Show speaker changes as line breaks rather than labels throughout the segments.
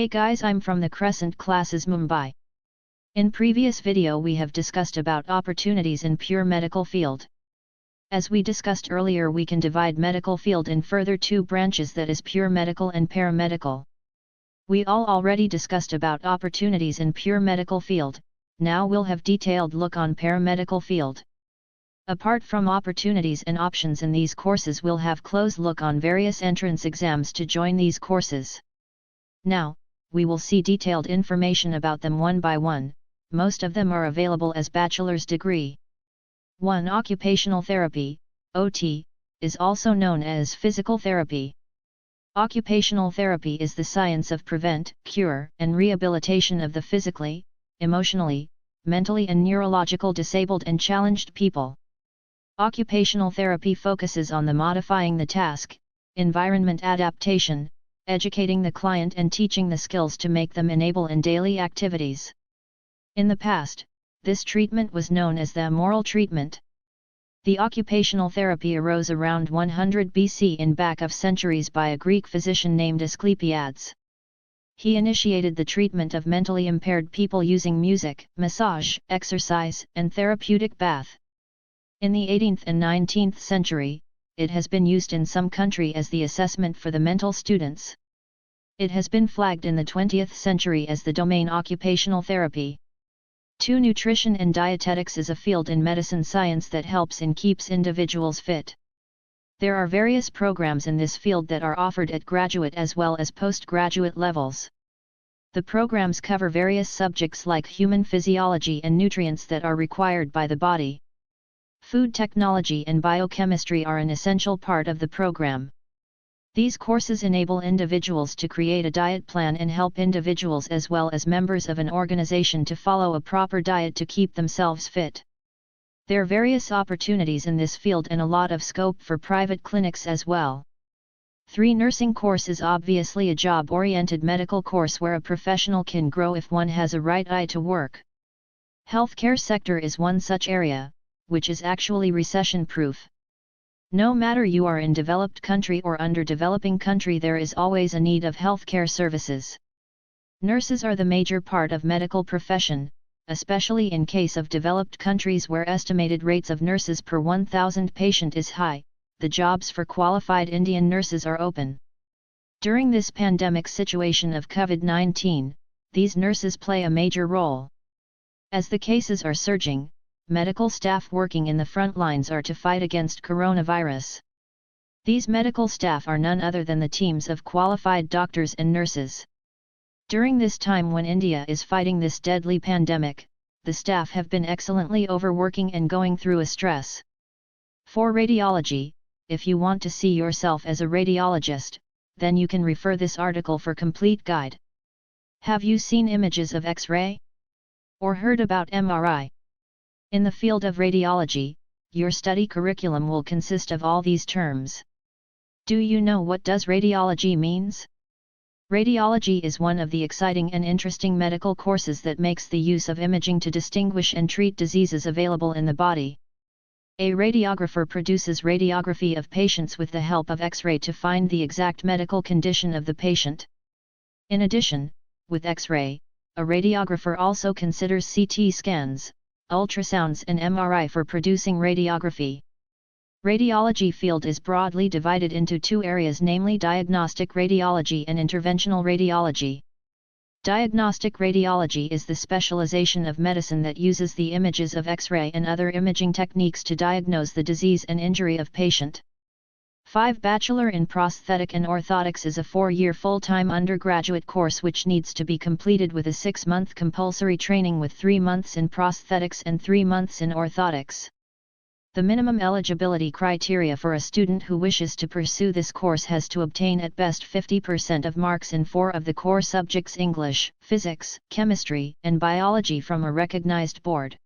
Hey guys, I'm from the Crescent classes Mumbai. In previous video we have discussed about opportunities in pure medical field. As we discussed earlier, we can divide medical field in further two branches, that is pure medical and paramedical. We all already discussed about opportunities in pure medical field, now we'll have detailed look on paramedical field. Apart from opportunities and options in these courses, we'll have close look on various entrance exams to join these courses. Now, we will see detailed information about them one by one. Most of them are available as bachelor's degree. 1. Occupational Therapy, OT, is also known as physical therapy. Occupational therapy is the science of prevent, cure, and rehabilitation of the physically, emotionally, mentally and neurological disabled and challenged people. Occupational therapy focuses on the modifying the task, environment adaptation, educating the client and teaching the skills to make them enable in daily activities. In the past, this treatment was known as the moral treatment. The occupational therapy arose around 100 BC in back of centuries by a Greek physician named Asclepiades. He initiated the treatment of mentally impaired people using music, massage, exercise, and therapeutic bath. In the 18th and 19th century, it has been used in some country as the assessment for the mental students. It has been flagged in the 20th century as the domain occupational therapy. 2. Nutrition and dietetics is a field in medicine science that helps and keeps individuals fit. There are various programs in this field that are offered at graduate as well as postgraduate levels. The programs cover various subjects like human physiology and nutrients that are required by the body. Food technology and biochemistry are an essential part of the program. These courses enable individuals to create a diet plan and help individuals as well as members of an organization to follow a proper diet to keep themselves fit. There are various opportunities in this field and a lot of scope for private clinics as well. 3. Nursing course is obviously a job-oriented medical course where a professional can grow if one has a right eye to work. Healthcare sector is one such area, which is actually recession-proof. No matter you are in developed country or underdeveloping country, there is always a need of healthcare services. Nurses are the major part of medical profession, especially in case of developed countries where estimated rates of nurses per 1,000 patient is high. The jobs for qualified Indian nurses are open. During this pandemic situation of COVID-19, these nurses play a major role. As the cases are surging, medical staff working in the front lines are to fight against coronavirus. These medical staff are none other than the teams of qualified doctors and nurses. During this time when India is fighting this deadly pandemic, the staff have been excellently overworking and going through a stress. For radiology, if you want to see yourself as a radiologist, then you can refer this article for complete guide. Have you seen images of X-ray? Or heard about MRI? In the field of radiology, your study curriculum will consist of all these terms. Do you know what does radiology means? Radiology is one of the exciting and interesting medical courses that makes the use of imaging to distinguish and treat diseases available in the body. A radiographer produces radiography of patients with the help of X-ray to find the exact medical condition of the patient. In addition, with X-ray, a radiographer also considers CT scans, ultrasounds and MRI for producing radiography. Radiology field is broadly divided into two areas, namely diagnostic radiology and interventional radiology. Diagnostic radiology is the specialization of medicine that uses the images of X-ray and other imaging techniques to diagnose the disease and injury of patient. 5. Bachelor in Prosthetic and Orthotics is a 4-year full-time undergraduate course which needs to be completed with a 6-month compulsory training with 3 months in prosthetics and 3 months in orthotics. The minimum eligibility criteria for a student who wishes to pursue this course has to obtain at best 50% of marks in 4 of the core subjects: English, Physics, Chemistry, and Biology from a recognized board.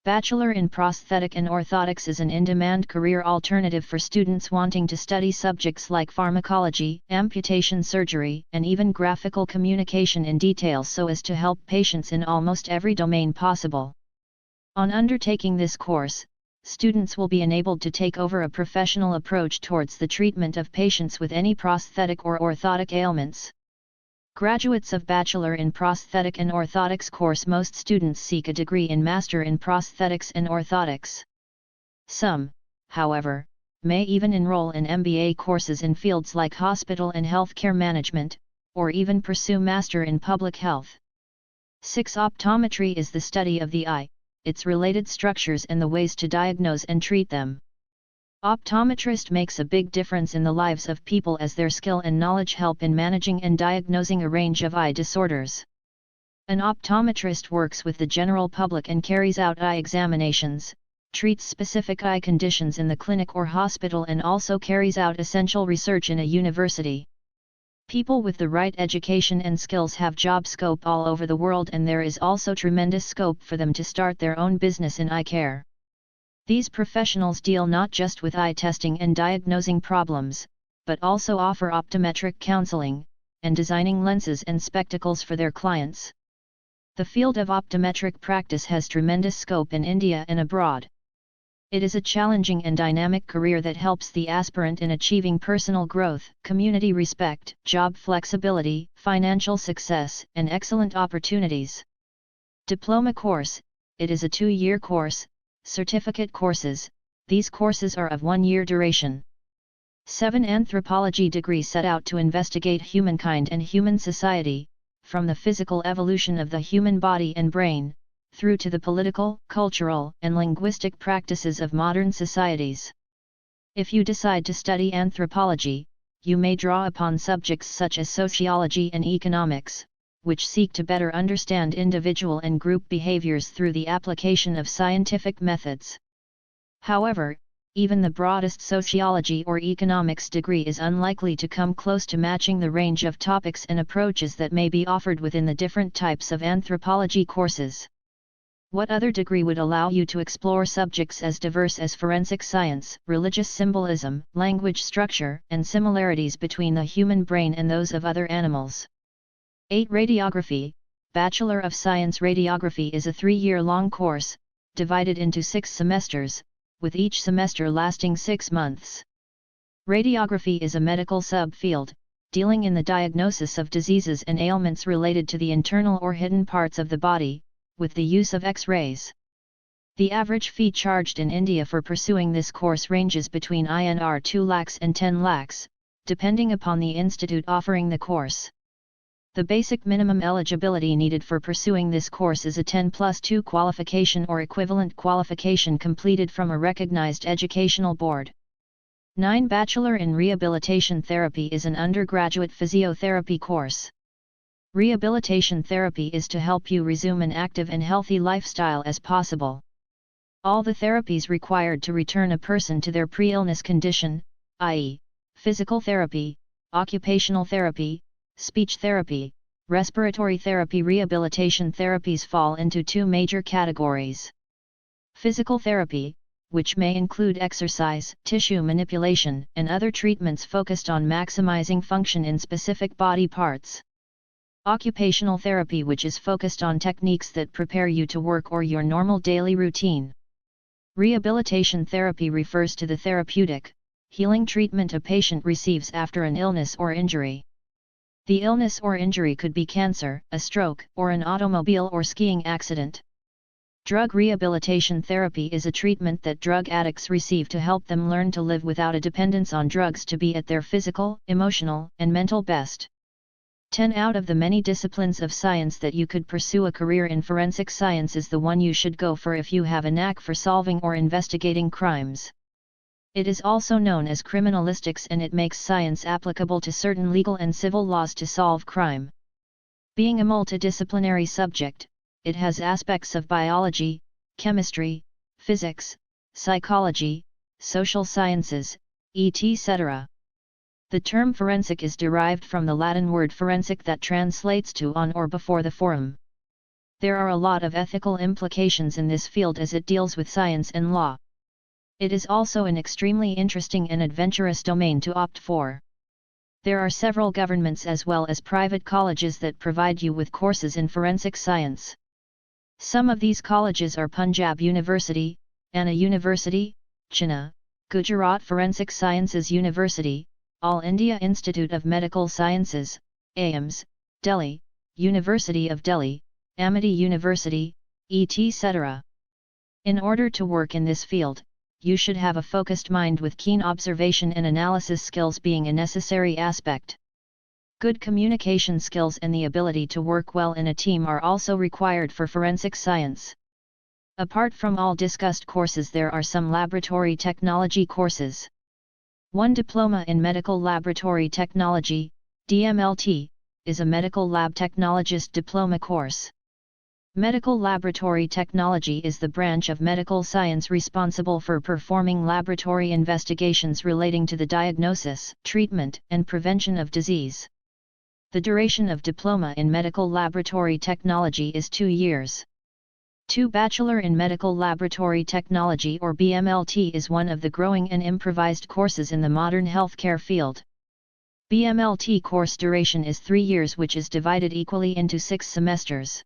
Bachelor in Prosthetic and Orthotics is an in-demand career alternative for students wanting to study subjects like pharmacology, amputation surgery, and even graphical communication in detail so as to help patients in almost every domain possible. On undertaking this course, students will be enabled to take over a professional approach towards the treatment of patients with any prosthetic or orthotic ailments. Graduates of Bachelor in Prosthetic and Orthotics course. Most students seek a degree in Master in Prosthetics and Orthotics. Some, however, may even enroll in MBA courses in fields like hospital and healthcare management, or even pursue Master in Public Health. 6. Optometry is the study of the eye, its related structures and the ways to diagnose and treat them. Optometrist makes a big difference in the lives of people as their skill and knowledge help in managing and diagnosing a range of eye disorders. An optometrist works with the general public and carries out eye examinations, treats specific eye conditions in the clinic or hospital, and also carries out essential research in a university. People with the right education and skills have job scope all over the world, and there is also tremendous scope for them to start their own business in eye care. These professionals deal not just with eye testing and diagnosing problems, but also offer optometric counseling, and designing lenses and spectacles for their clients. The field of optometric practice has tremendous scope in India and abroad. It is a challenging and dynamic career that helps the aspirant in achieving personal growth, community respect, job flexibility, financial success, and excellent opportunities. Diploma course, it is a 2-year course. Certificate courses, these courses are of 1-year duration. 7. Anthropology degree set out to investigate humankind and human society, from the physical evolution of the human body and brain, through to the political, cultural, and linguistic practices of modern societies. If you decide to study anthropology, you may draw upon subjects such as sociology and economics, which seek to better understand individual and group behaviors through the application of scientific methods. However, even the broadest sociology or economics degree is unlikely to come close to matching the range of topics and approaches that may be offered within the different types of anthropology courses. What other degree would allow you to explore subjects as diverse as forensic science, religious symbolism, language structure, and similarities between the human brain and those of other animals? 8. Radiography, Bachelor of Science. Radiography is a 3-year-long course, divided into 6 semesters, with each semester lasting 6 months. Radiography is a medical subfield, dealing in the diagnosis of diseases and ailments related to the internal or hidden parts of the body, with the use of X-rays. The average fee charged in India for pursuing this course ranges between INR 2 lakhs and 10 lakhs, depending upon the institute offering the course. The basic minimum eligibility needed for pursuing this course is a 10+2 qualification or equivalent qualification completed from a recognized educational board. 9. Bachelor in Rehabilitation Therapy is an undergraduate physiotherapy course. Rehabilitation therapy is to help you resume an active and healthy lifestyle as possible. All the therapies required to return a person to their pre-illness condition, i.e., physical therapy, occupational therapy, speech therapy, respiratory therapy. Rehabilitation therapies fall into 2 major categories. Physical therapy, which may include exercise, tissue manipulation, and other treatments focused on maximizing function in specific body parts. Occupational therapy, which is focused on techniques that prepare you to work or your normal daily routine. Rehabilitation therapy refers to the therapeutic, healing treatment a patient receives after an illness or injury. The illness or injury could be cancer, a stroke, or an automobile or skiing accident. Drug rehabilitation therapy is a treatment that drug addicts receive to help them learn to live without a dependence on drugs to be at their physical, emotional, and mental best. 10 out of the many disciplines of science that you could pursue, a career in forensic science is the one you should go for if you have a knack for solving or investigating crimes. It is also known as criminalistics, and it makes science applicable to certain legal and civil laws to solve crime. Being a multidisciplinary subject, it has aspects of biology, chemistry, physics, psychology, social sciences, etc. The term forensic is derived from the Latin word forensic that translates to on or before the forum. There are a lot of ethical implications in this field as it deals with science and law. It is also an extremely interesting and adventurous domain to opt for. There are several governments as well as private colleges that provide you with courses in forensic science. Some of these colleges are Punjab University, Anna University, Chennai, Gujarat Forensic Sciences University, All India Institute of Medical Sciences, AIIMS, Delhi, University of Delhi, Amity University, etc. In order to work in this field, you should have a focused mind with keen observation and analysis skills being a necessary aspect. Good communication skills and the ability to work well in a team are also required for forensic science. Apart from all discussed courses, there are some laboratory technology courses. 1. Diploma in Medical Laboratory Technology, DMLT, is a medical lab technologist diploma course. Medical laboratory technology is the branch of medical science responsible for performing laboratory investigations relating to the diagnosis, treatment, and prevention of disease. The duration of diploma in medical laboratory technology is 2 years. 2. Bachelor in Medical Laboratory Technology or BMLT is one of the growing and improvised courses in the modern healthcare field. BMLT course duration is 3 years, which is divided equally into 6 semesters.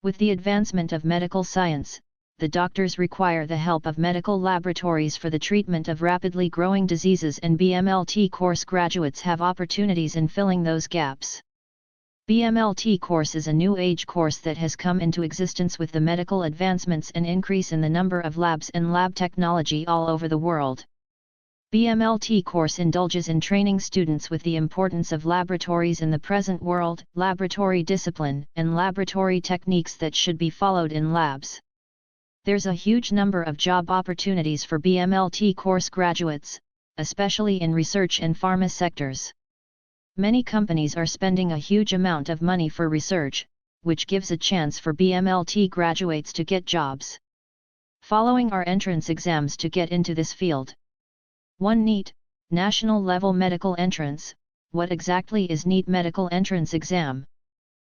With the advancement of medical science, the doctors require the help of medical laboratories for the treatment of rapidly growing diseases, and BMLT course graduates have opportunities in filling those gaps. BMLT course is a new age course that has come into existence with the medical advancements and increase in the number of labs and lab technology all over the world. BMLT course indulges in training students with the importance of laboratories in the present world, laboratory discipline, and laboratory techniques that should be followed in labs. There's a huge number of job opportunities for BMLT course graduates, especially in research and pharma sectors. Many companies are spending a huge amount of money for research, which gives a chance for BMLT graduates to get jobs. Following are entrance exams to get into this field. 1. NEET, National Level Medical Entrance. What exactly is NEET Medical Entrance Exam?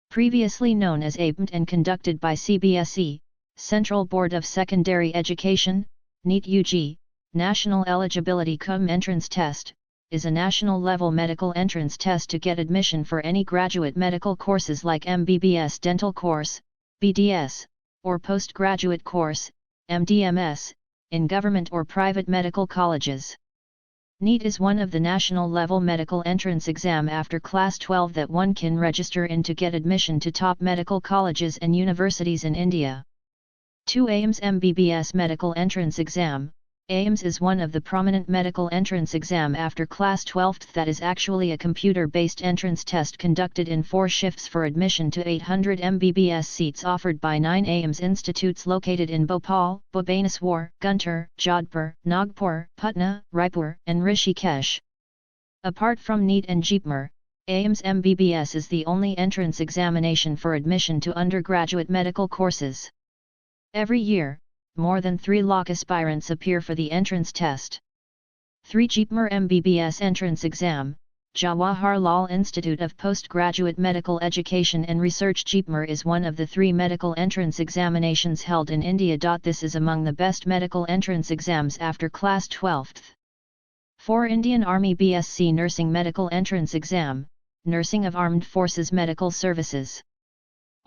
Previously known as ABMT and conducted by CBSE, Central Board of Secondary Education, NEET UG, National Eligibility Cum Entrance Test, is a national-level medical entrance test to get admission for any graduate medical courses like MBBS dental course, BDS, or postgraduate course, MDMS, in government or private medical colleges. NEET is one of the national-level medical entrance exam after Class 12 that one can register in to get admission to top medical colleges and universities in India. 2. AIMS MBBS Medical Entrance Exam. AIMS is one of the prominent medical entrance exam after Class 12 that is actually a computer-based entrance test conducted in 4 shifts for admission to 800 MBBS seats offered by 9 AIMS institutes located in Bhopal, Bhubaneswar, Guntur, Jodhpur, Nagpur, Patna, Raipur, and Rishikesh. Apart from NEET and JEEPMER, AIMS MBBS is the only entrance examination for admission to undergraduate medical courses. Every year, more than 3 lakh aspirants appear for the entrance test. 3. JEEPMER MBBS Entrance Exam. Jawaharlal Institute of Postgraduate Medical Education and Research. JEEPMER is one of the 3 medical entrance examinations held in India. This is among the best medical entrance exams after Class 12. 4. Indian Army B.sc Nursing Medical Entrance Exam, Nursing of Armed Forces Medical Services.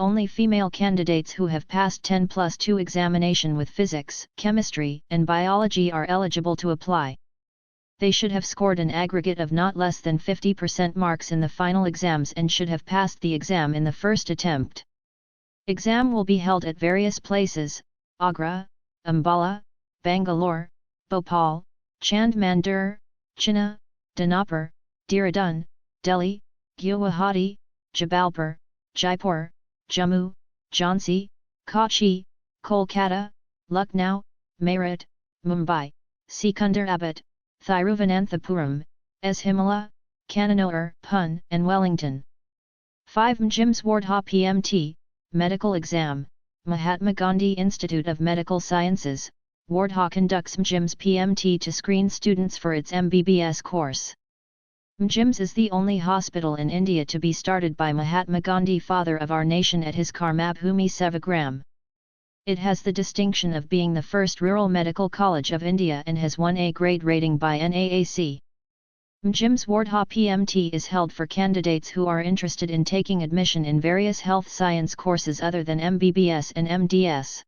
Only female candidates who have passed 10+2 examination with physics, chemistry, and biology are eligible to apply. They should have scored an aggregate of not less than 50% marks in the final exams and should have passed the exam in the first attempt. Exam will be held at various places: Agra, Ambala, Bangalore, Bhopal, Chandmandir, Chennai, Dhanapur, Dehradun, Delhi, Guwahati, Jabalpur, Jaipur, Jammu, Jhansi, Kochi, Kolkata, Lucknow, Meerut, Mumbai, Secunderabad, Thiruvananthapuram, Shimla, Kannur, Pune, and Wellington. 5. MGIMS Wardha PMT, Medical Exam. Mahatma Gandhi Institute of Medical Sciences, Wardha conducts MGIMS PMT to screen students for its MBBS course. MGIMS is the only hospital in India to be started by Mahatma Gandhi, father of our nation, at his Karmabhumi Sevagram. It has the distinction of being the first rural medical college of India and has won A grade rating by NAAC. MGIMS Wardha PMT is held for candidates who are interested in taking admission in various health science courses other than MBBS and MDS.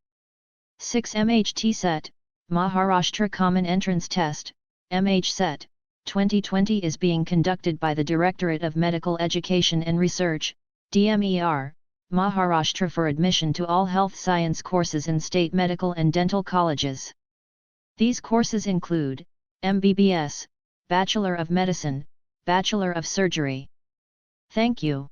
6. MHT Set, Maharashtra Common Entrance Test, MH Set, 2020 is being conducted by the Directorate of Medical Education and Research, DMER, Maharashtra for admission to all health science courses in state medical and dental colleges. These courses include MBBS, Bachelor of Medicine, Bachelor of Surgery. Thank you.